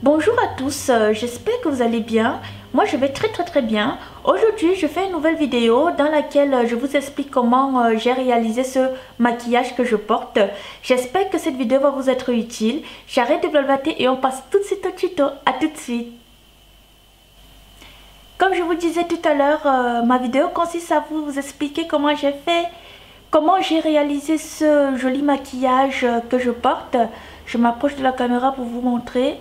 Bonjour à tous, j'espère que vous allez bien. Moi je vais très bien. Aujourd'hui je fais une nouvelle vidéo dans laquelle je vous explique comment j'ai réalisé ce maquillage que je porte. J'espère que cette vidéo va vous être utile. J'arrête de blablater et on passe tout de suite au tuto. À tout de suite. Comme je vous disais tout à l'heure, ma vidéo consiste à vous expliquer comment j'ai réalisé ce joli maquillage que je porte. Je m'approche de la caméra pour vous montrer.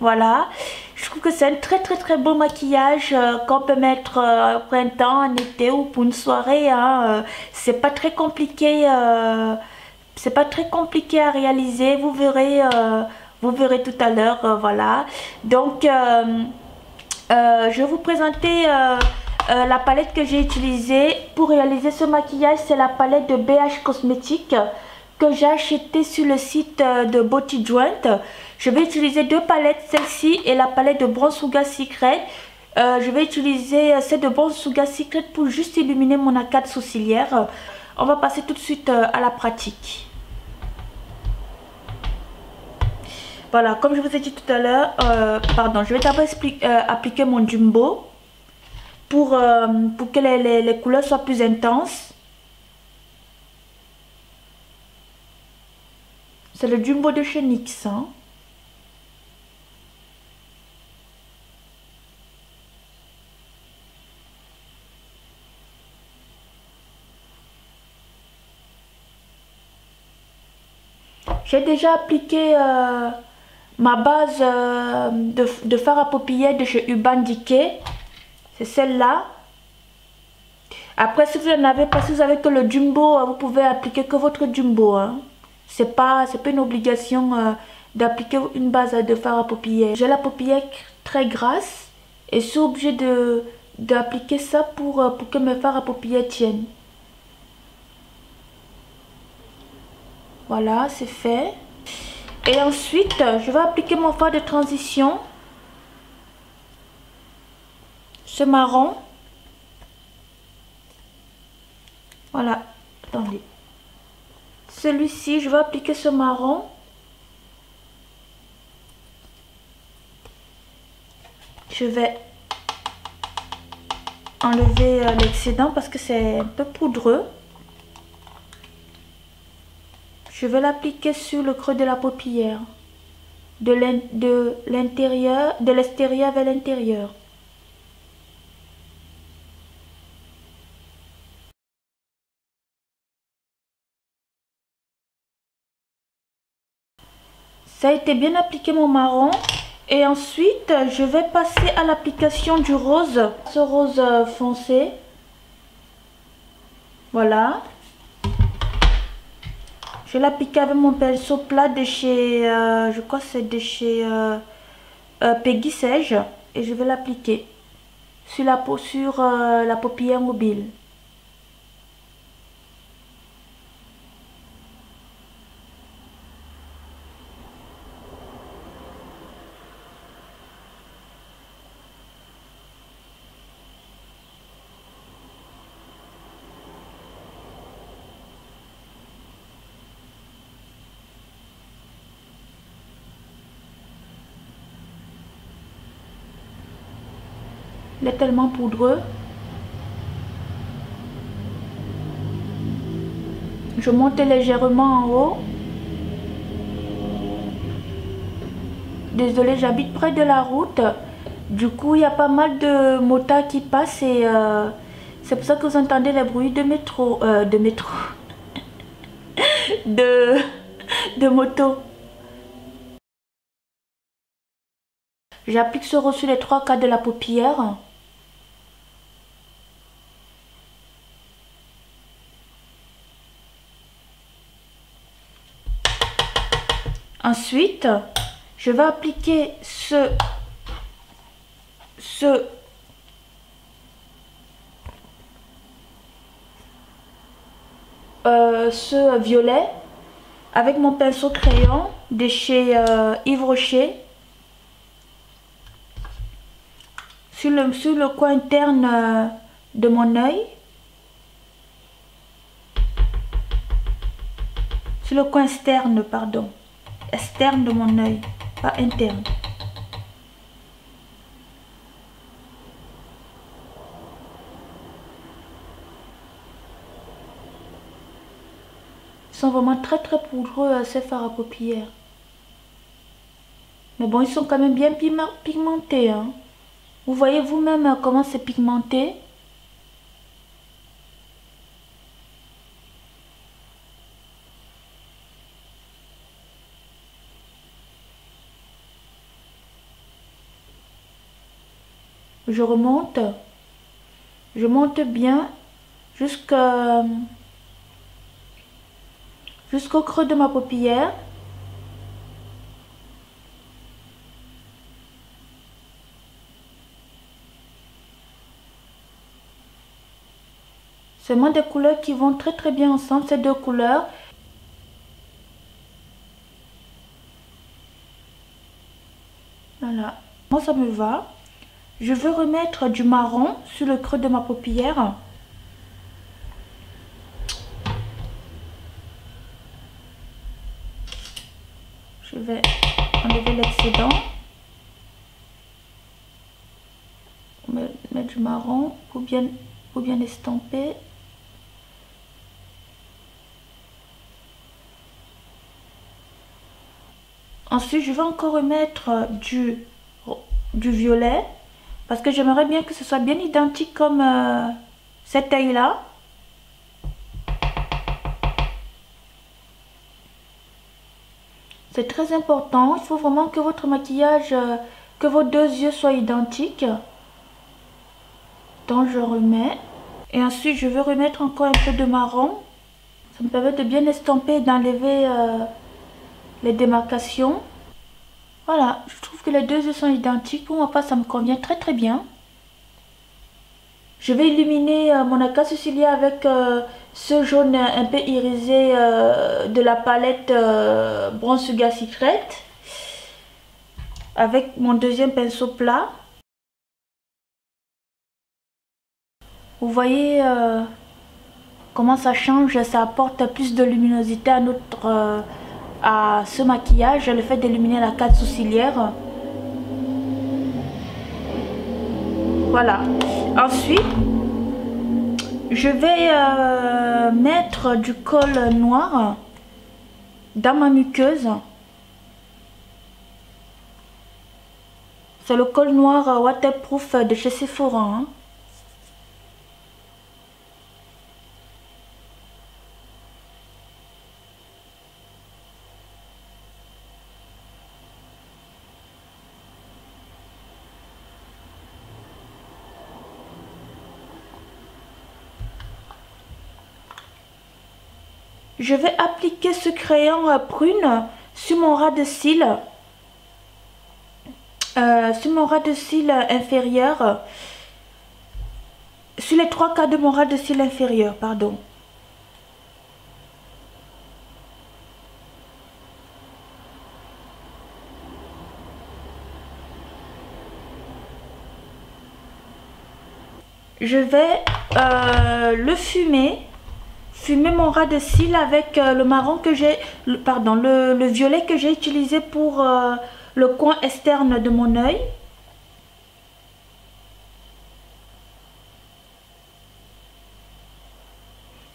Voilà, je trouve que c'est un très beau maquillage qu'on peut mettre au printemps, en été ou pour une soirée. C'est pas très compliqué, à réaliser. Vous verrez tout à l'heure. Voilà. Donc, je vais vous présenter la palette que j'ai utilisée pour réaliser ce maquillage. C'est la palette de BH Cosmetics que j'ai acheté sur le site de Beauty Joint. Je vais utiliser deux palettes, celle-ci et la palette de Bronzsugar Secret. Je vais utiliser celle de Bronzsugar Secret pour juste illuminer mon arcade sourcilière. On va passer tout de suite à la pratique. Voilà, comme je vous ai dit tout à l'heure, je vais d'abord appliquer mon Jumbo pour que les couleurs soient plus intenses. C'est le Jumbo de chez NYX. J'ai déjà appliqué ma base de fard à paupières de chez Urban Decay. C'est celle-là. Après, si vous n'en avez pas, si vous avez que le Jumbo, vous pouvez appliquer que votre Jumbo. C'est pas une obligation d'appliquer une base de fard à paupières. J'ai la paupière très grasse et je suis obligée d'appliquer ça pour que mes fards à paupières tiennent. Voilà, c'est fait. Et ensuite, je vais appliquer mon fard de transition. Ce marron. Voilà, attendez. Celui-ci, je vais appliquer ce marron. Je vais enlever l'excédent parce que c'est un peu poudreux. Je vais l'appliquer sur le creux de la paupière, de l'extérieur vers l'intérieur. Ça a été bien appliqué mon marron. Et ensuite, je vais passer à l'application du rose. Ce rose foncé. Voilà. Je vais l'appliquer avec mon pinceau plat de chez, je crois que c'est de chez Peggy Sage. Et je vais l'appliquer sur la paupière mobile. Il est tellement poudreux. Je monte légèrement en haut. Désolée, j'habite près de la route. Du coup, il y a pas mal de motards qui passent et c'est pour ça que vous entendez les bruits de métro. De moto. J'applique ce rose sur les 3 quarts de la paupière. Ensuite, je vais appliquer ce violet avec mon pinceau crayon de chez Yves Rocher sur le coin interne de mon œil. Sur le coin externe, pardon. Externe de mon œil, pas interne. sont vraiment très très poudreux ces fards à paupières. Mais bon, ils sont quand même bien pigmentés. Hein. Vous voyez vous-même comment c'est pigmenté. Je remonte. Je monte bien jusqu'au creux de ma paupière. C'est vraiment des couleurs qui vont très très bien ensemble, ces deux couleurs. Voilà, moi ça me va. Je veux remettre du marron sur le creux de ma paupière. Je vais enlever l'excédent. Mettre du marron pour bien estomper. Ensuite, je vais encore remettre du violet. Parce que j'aimerais bien que ce soit bien identique comme cette taille-là. C'est très important. Il faut vraiment que votre maquillage, que vos deux yeux soient identiques. Donc je remets. Et ensuite, je vais remettre encore un peu de marron. Ça me permet de bien estomper et d'enlever les démarcations. Voilà, je trouve que les deux yeux sont identiques. Pour moi, ça me convient très très bien. Je vais illuminer mon arcade sourcilière avec ce jaune un peu irisé de la palette Bronze Sugar Secret. Avec mon deuxième pinceau plat. Vous voyez comment ça change, ça apporte plus de luminosité à ce maquillage, le fait d'illuminer l'arcade sourcilière. Voilà. Ensuite, je vais mettre du colle noir dans ma muqueuse. C'est le colle noir waterproof de chez Sephora. Hein. Je vais appliquer ce crayon prune sur mon ras de cils. Sur mon ras de cils inférieur. Sur les 3/4 de mon ras de cils inférieur, pardon. Je vais le fumer mon ras de cils avec le marron que j'ai, pardon, le violet que j'ai utilisé pour le coin externe de mon œil.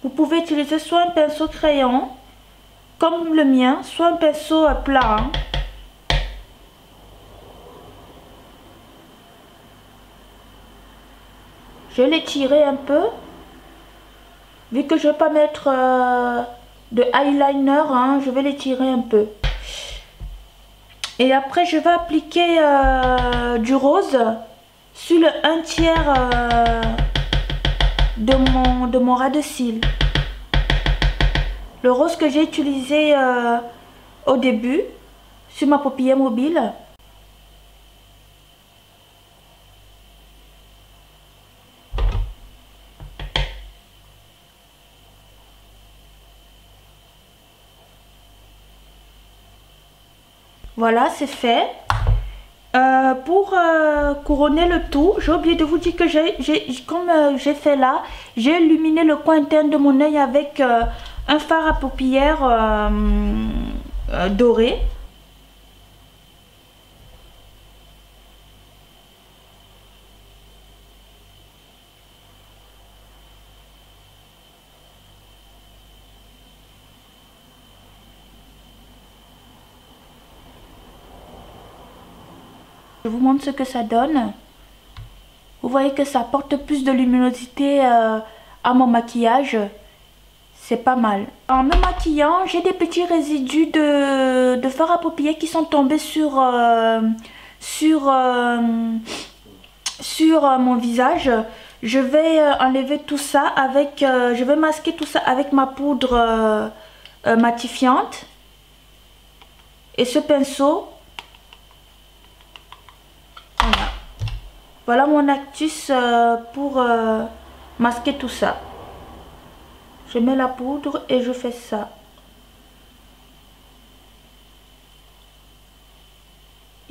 Vous pouvez utiliser soit un pinceau crayon, comme le mien, soit un pinceau plat. Hein. Je vais l'étirer un peu. Vu que je ne vais pas mettre de eyeliner, hein, je vais l'étirer un peu. Et après, je vais appliquer du rose sur le 1/3 de mon ras de cils. Le rose que j'ai utilisé au début sur ma paupière mobile. Voilà, c'est fait. Pour couronner le tout, j'ai oublié de vous dire que comme j'ai fait là, j'ai illuminé le coin interne de mon œil avec un fard à paupières doré. Je vous montre ce que ça donne. Vous voyez que ça apporte plus de luminosité à mon maquillage. C'est pas mal. En me maquillant, j'ai des petits résidus de fard à paupières qui sont tombés sur mon visage. Je vais enlever tout ça avec... je vais masquer tout ça avec ma poudre matifiante. Et ce pinceau. Voilà. Voilà mon astuce pour masquer tout ça. Je mets la poudre et je fais ça.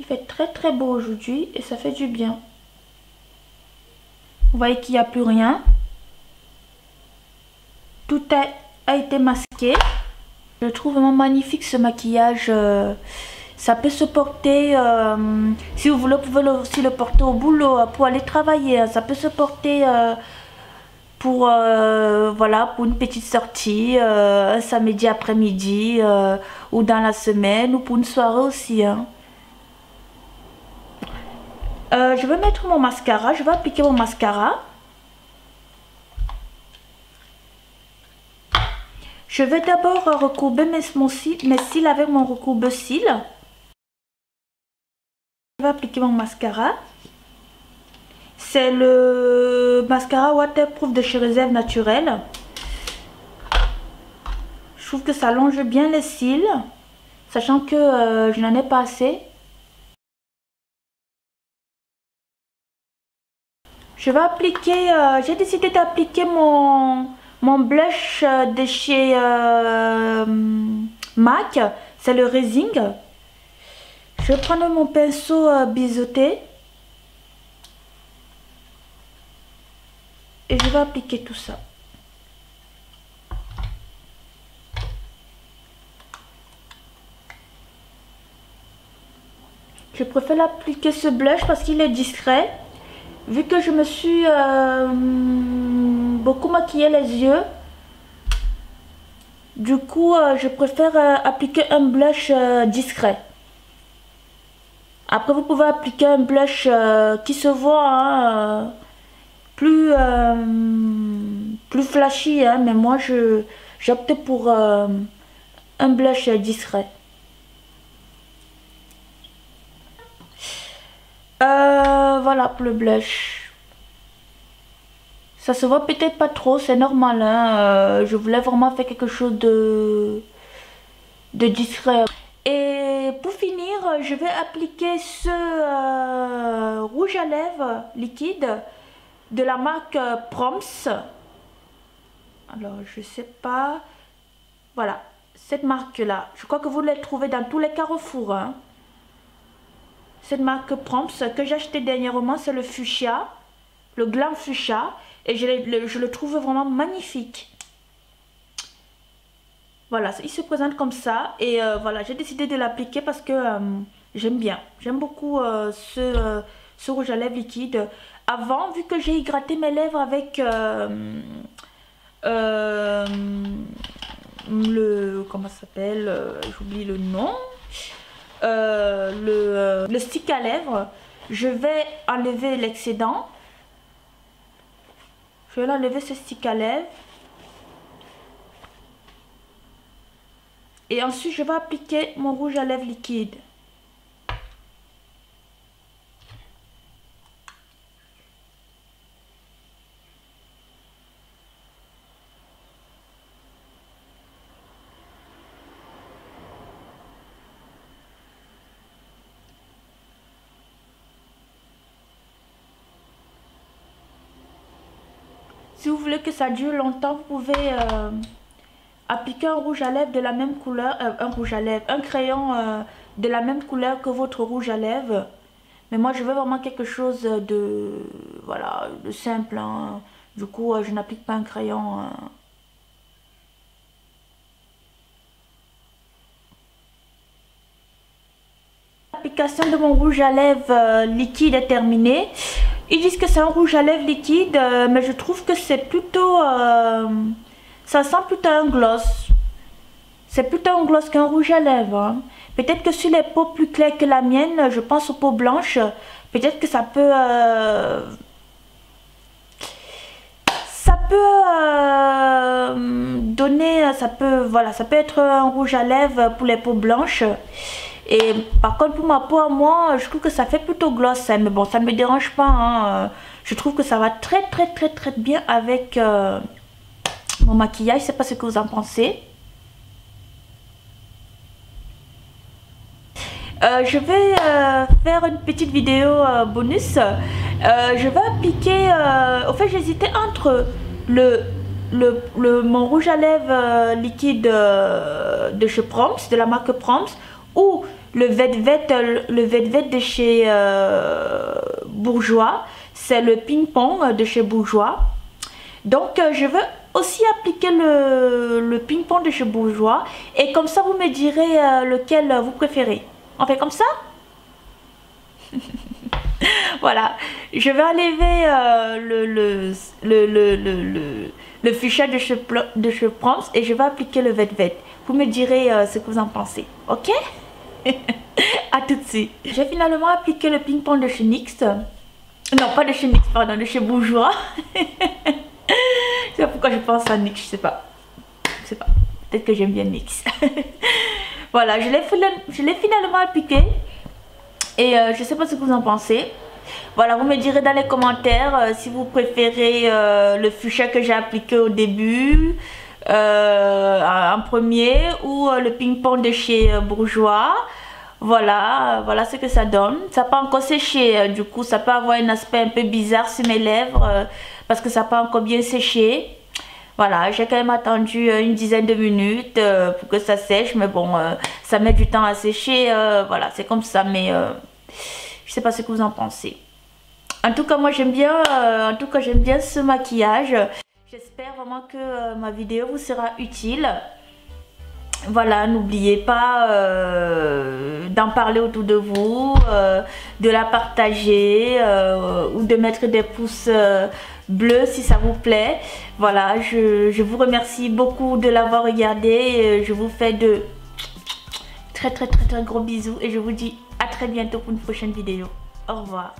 Il fait très beau aujourd'hui et ça fait du bien. Vous voyez qu'il n'y a plus rien. Tout a été masqué. Je trouve vraiment magnifique ce maquillage. Ça peut se porter, si vous voulez, vous pouvez aussi le porter au boulot pour aller travailler. Ça peut se porter pour, voilà, pour une petite sortie, un samedi après-midi ou dans la semaine ou pour une soirée aussi. Hein. Je vais mettre mon mascara, je vais appliquer mon mascara. Je vais d'abord recourber mes cils avec mon recourbe-cils. Je vais appliquer mon mascara. C'est le mascara waterproof de chez Réserve Naturelle. Je trouve que ça allonge bien les cils, sachant que je n'en ai pas assez. Je vais appliquer, j'ai décidé d'appliquer mon blush de chez MAC, c'est le Rising. Je vais prendre mon pinceau biseauté et je vais appliquer tout ça. Je préfère appliquer ce blush parce qu'il est discret. Vu que je me suis beaucoup maquillé les yeux, du coup je préfère appliquer un blush discret. Après vous pouvez appliquer un blush qui se voit hein, plus flashy, hein, mais moi j'opte pour un blush discret. Voilà pour le blush. Ça se voit peut-être pas trop, c'est normal. Hein, je voulais vraiment faire quelque chose de discret. Et pour finir, je vais appliquer ce rouge à lèvres liquide de la marque Proms. Alors, je sais pas. Voilà, cette marque-là. Je crois que vous les trouvez dans tous les carrefours. Hein. Cette marque Proms que j'ai acheté dernièrement, c'est le fuchsia, le gland fuchsia. Et je le trouve vraiment magnifique. Voilà, il se présente comme ça. Et voilà, j'ai décidé de l'appliquer parce que j'aime bien. J'aime beaucoup ce rouge à lèvres liquide. Avant, vu que j'ai hydraté mes lèvres avec comment ça s'appelle, j'oublie le nom. Le stick à lèvres, je vais enlever l'excédent. Je vais enlever ce stick à lèvres. Et ensuite, je vais appliquer mon rouge à lèvres liquide. Si vous voulez que ça dure longtemps, vous pouvez appliquer un rouge à lèvres de la même couleur, un crayon de la même couleur que votre rouge à lèvres. Mais moi, je veux vraiment quelque chose de, voilà, de simple. Hein. Du coup, je n'applique pas un crayon. L'application de mon rouge à lèvres liquide est terminée. Ils disent que c'est un rouge à lèvres liquide, mais je trouve que c'est plutôt... ça sent plutôt un gloss. c'est plutôt un gloss qu'un rouge à lèvres. Hein. Peut-être que sur les peaux plus claires que la mienne, je pense aux peaux blanches, peut-être que ça peut... donner, voilà, ça peut être un rouge à lèvres pour les peaux blanches. Et par contre pour ma peau à moi, je trouve que ça fait plutôt gloss, hein, mais bon, ça ne me dérange pas. Hein. Je trouve que ça va très bien avec mon maquillage. Je sais pas ce que vous en pensez. Je vais faire une petite vidéo bonus. Je vais appliquer, au fait j'hésitais entre mon rouge à lèvres liquide de chez Proms, de la marque Proms, ou le Velvet de chez Bourjois. C'est le Ping Pong de chez Bourjois. Donc je veux aussi appliquer le Ping Pong de chez Bourjois. Et comme ça vous me direz lequel vous préférez. On fait comme ça? Voilà, je vais enlever le fuchsia de chez Proms et je vais appliquer le Velvet. Vous me direz ce que vous en pensez, ok? À tout de suite. J'ai finalement appliqué le Ping Pong de chez NYX. Non, pas de chez NYX, pardon, de chez Bourjois. C'est pourquoi je pense à NYX, je sais pas. Je sais pas, peut-être que j'aime bien NYX. Voilà, je l'ai finalement appliqué. Et je sais pas ce que vous en pensez. Voilà, vous me direz dans les commentaires si vous préférez le fuchsia que j'ai appliqué au début en premier, ou le ping-pong de chez Bourjois. Voilà, voilà ce que ça donne. Ça n'a pas encore séché, du coup ça peut avoir un aspect un peu bizarre sur mes lèvres parce que ça n'a pas encore bien séché. Voilà, j'ai quand même attendu une dizaine de minutes pour que ça sèche, mais bon, ça met du temps à sécher, voilà, c'est comme ça, mais je sais pas ce que vous en pensez. En tout cas, moi j'aime bien, ce maquillage. J'espère vraiment que ma vidéo vous sera utile. Voilà, n'oubliez pas d'en parler autour de vous, de la partager ou de mettre des pouces bleus si ça vous plaît. Voilà, je vous remercie beaucoup de l'avoir regardé. Je vous fais de très gros bisous et je vous dis à très bientôt pour une prochaine vidéo. Au revoir.